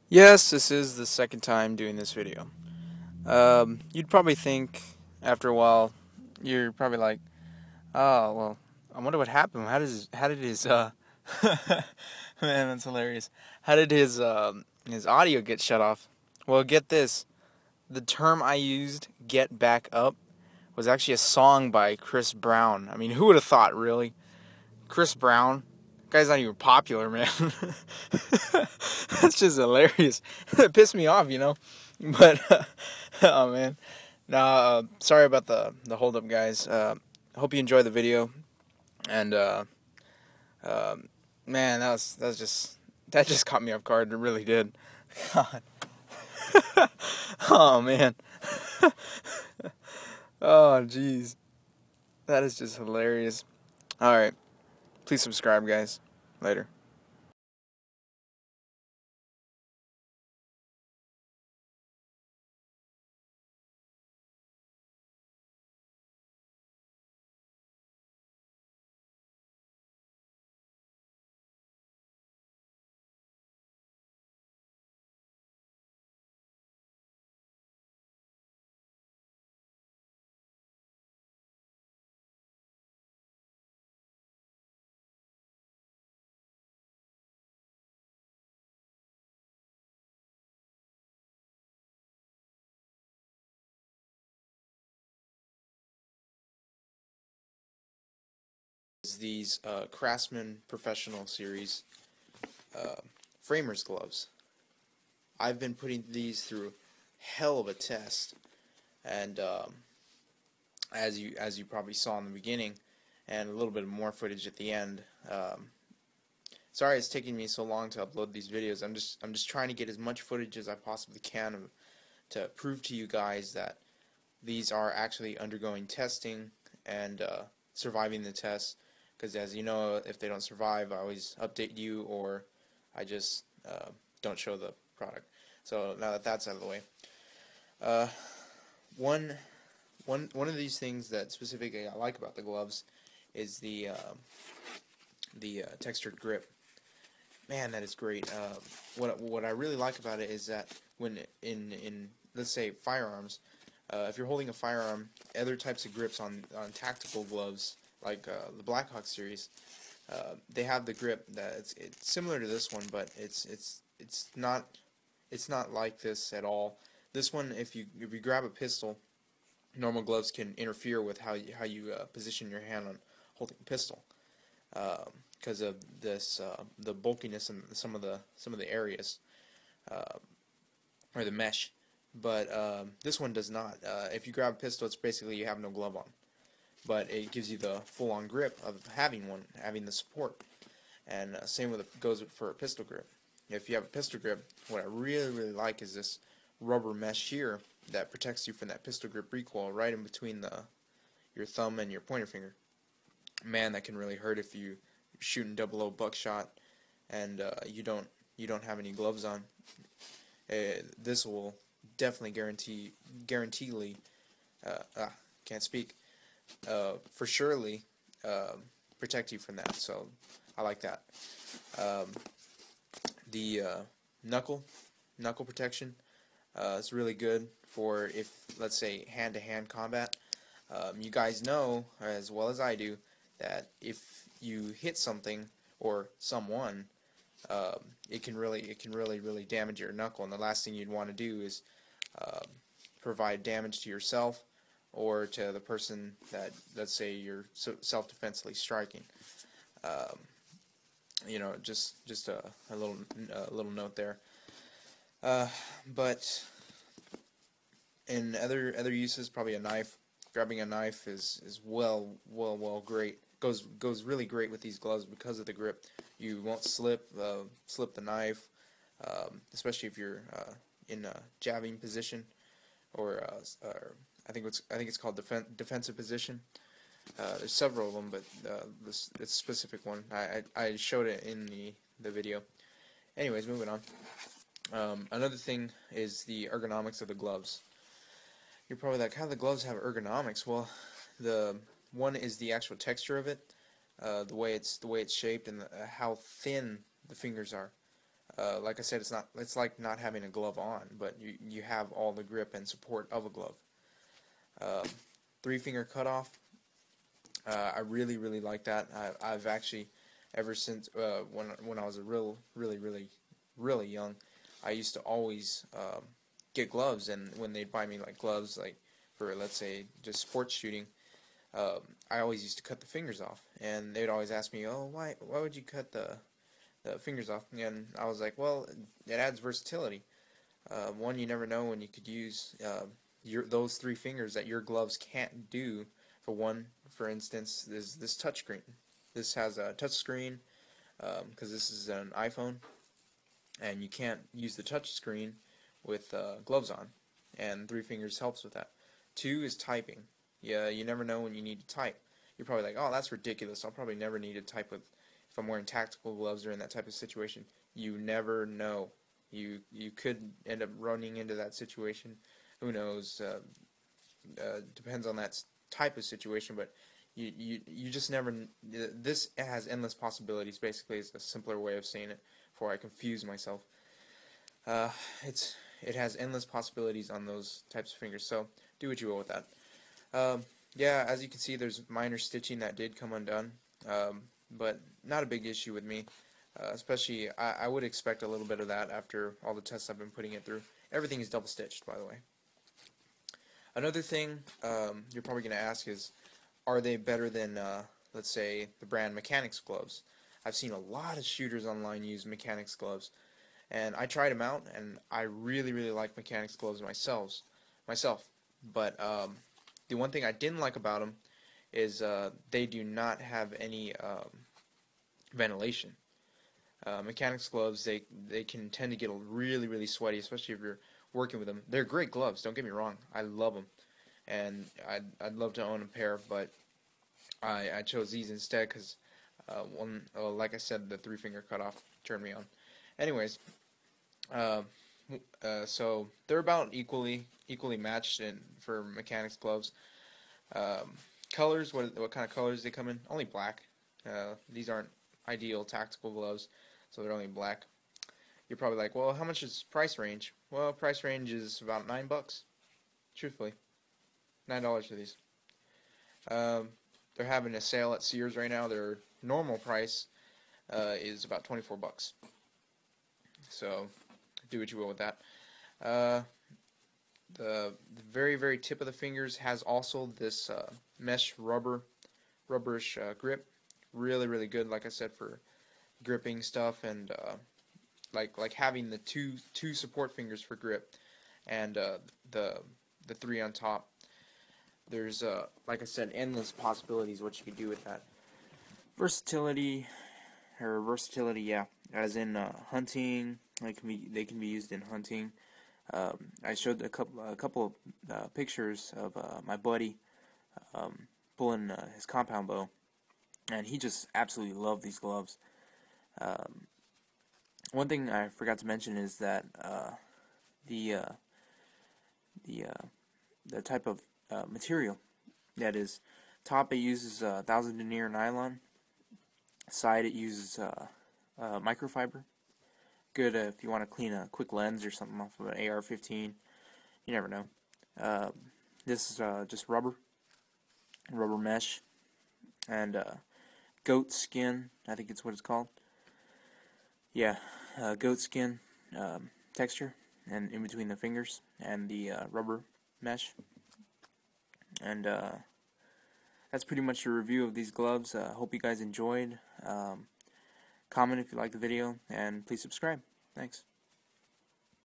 Yes, this is the second time doing this video. You'd probably think after a while, you're probably like, oh, well, I wonder what happened. How did his, man, that's hilarious. How did his audio get shut off? Well, get this. The term I used, get back up, was actually a song by Chris Brown. I mean, who would have thought, really? Chris Brown? Guy's not even popular, man. That's just hilarious. It pissed me off, you know. But oh man, nah. Sorry about the hold up, guys. Hope you enjoy the video. And uh, man, that just caught me off guard. It really did. God. Oh man. Oh jeez, that is just hilarious. All right, please subscribe, guys. Later. These Craftsman Professional Series framers gloves. I've been putting these through hell of a test, and as you probably saw in the beginning, and a little bit more footage at the end. Sorry it's taking me so long to upload these videos. I'm just trying to get as much footage as I possibly can to prove to you guys that these are actually undergoing testing and surviving the test. Because as you know, if they don't survive, I always update you, or I just don't show the product. So now that that's out of the way, uh, one of these things that specifically I like about the gloves is the textured grip. Man, that is great. What I really like about it is that when in let's say firearms, if you're holding a firearm, other types of grips on tactical gloves like the BlackHawk series, they have the grip that it's similar to this one, but it's not like this at all. This one, if you grab a pistol, normal gloves can interfere with how you position your hand on holding a pistol because of this the bulkiness in some of the areas or the mesh. But this one does not. If you grab a pistol, it's basically you have no glove on, but it gives you the full-on grip of having one, having the support. And same with goes for a pistol grip. If you have a pistol grip, what I really like is this rubber mesh here that protects you from that pistol grip recoil right in between your thumb and your pointer finger. Man, that can really hurt if you're shooting 00 buckshot and you don't have any gloves on. This will definitely guaranteedly can't speak for surely protect you from that. So I like that. The knuckle protection is really good for if, let's say, hand-to-hand combat. You guys know as well as I do that if you hit something or someone, it can really damage your knuckle, and the last thing you'd want to do is provide damage to yourself or to the person that, let's say, you're self-defensively striking. You know, just a little note there. But in other uses, probably a knife. Grabbing a knife is well great. Goes really great with these gloves because of the grip. You won't slip the knife, especially if you're in a jabbing position, or I think it's called defensive position. There's several of them, but this specific one I showed it in the video. Anyways, moving on. Another thing is the ergonomics of the gloves. You're probably like, how do the gloves have ergonomics? Well, the one is the actual texture of it, the way it's shaped, and how thin the fingers are. Like I said, it's like not having a glove on, but you have all the grip and support of a glove. 3-finger cutoff. I really like that. I've actually, ever since when I was really young, I used to always get gloves, and when they'd buy me like gloves like for, let's say, just sports shooting, I always used to cut the fingers off, and they'd always ask me, oh, why would you cut the fingers off? And I was like, well, it adds versatility. One, you never know when you could use those 3 fingers that your gloves can't do. For one, for instance, is this touchscreen. This has a touchscreen because this is an iPhone, and you can't use the touchscreen with gloves on, and 3 fingers helps with that. 2 is typing. Yeah, you never know when you need to type. You're probably like, oh, that's ridiculous. I'll probably never need to type if I'm wearing tactical gloves or in that type of situation. You never know. You could end up running into that situation. Who knows? Depends on that type of situation, but you just never. This has endless possibilities. Basically, is a simpler way of saying it before I confuse myself. It has endless possibilities on those types of fingers. So do what you will with that. Yeah, as you can see, there's minor stitching that did come undone, but not a big issue with me. Especially, I would expect a little bit of that after all the tests I've been putting it through. Everything is double stitched, by the way. Another thing you're probably going to ask is, are they better than, let's say, the brand Mechanics gloves? I've seen a lot of shooters online use Mechanics gloves, and I tried them out, and I really like Mechanics gloves myself. But the one thing I didn't like about them is they do not have any ventilation. Mechanics gloves, they can tend to get really sweaty, especially if you're working with them. They're great gloves, don't get me wrong. I love them, and I'd love to own a pair, but I chose these instead because like I said, the 3-finger cutoff turned me on. Anyways, so they're about equally matched for Mechanics gloves. Colors, what kind of colors they come in? Only black. These aren't ideal tactical gloves, so they're only black. You're probably like, well, how much is price range? Well, price range is about $9. Truthfully, $9 for these. They're having a sale at Sears right now. Their normal price is about $24. So do what you will with that. The very tip of the fingers has also this mesh rubberish grip. Really good, like I said, for gripping stuff, and like having the two support fingers for grip, and the 3 on top. There's like I said, endless possibilities what you could do with that. Versatility, yeah, as in hunting. They can be used in hunting. I showed a couple of pictures of my buddy pulling his compound bow, and he just absolutely loved these gloves. One thing I forgot to mention is that the type of material, that is, top it uses 1000 denier nylon, side it uses microfiber. Good if you want to clean a quick lens or something off of an AR-15. You never know. This is just rubber mesh, and goat skin, I think it's what it's called. Yeah, goat skin texture, and in between the fingers and the rubber mesh. And that's pretty much a review of these gloves. Hope you guys enjoyed. Comment if you liked the video, and please subscribe. Thanks.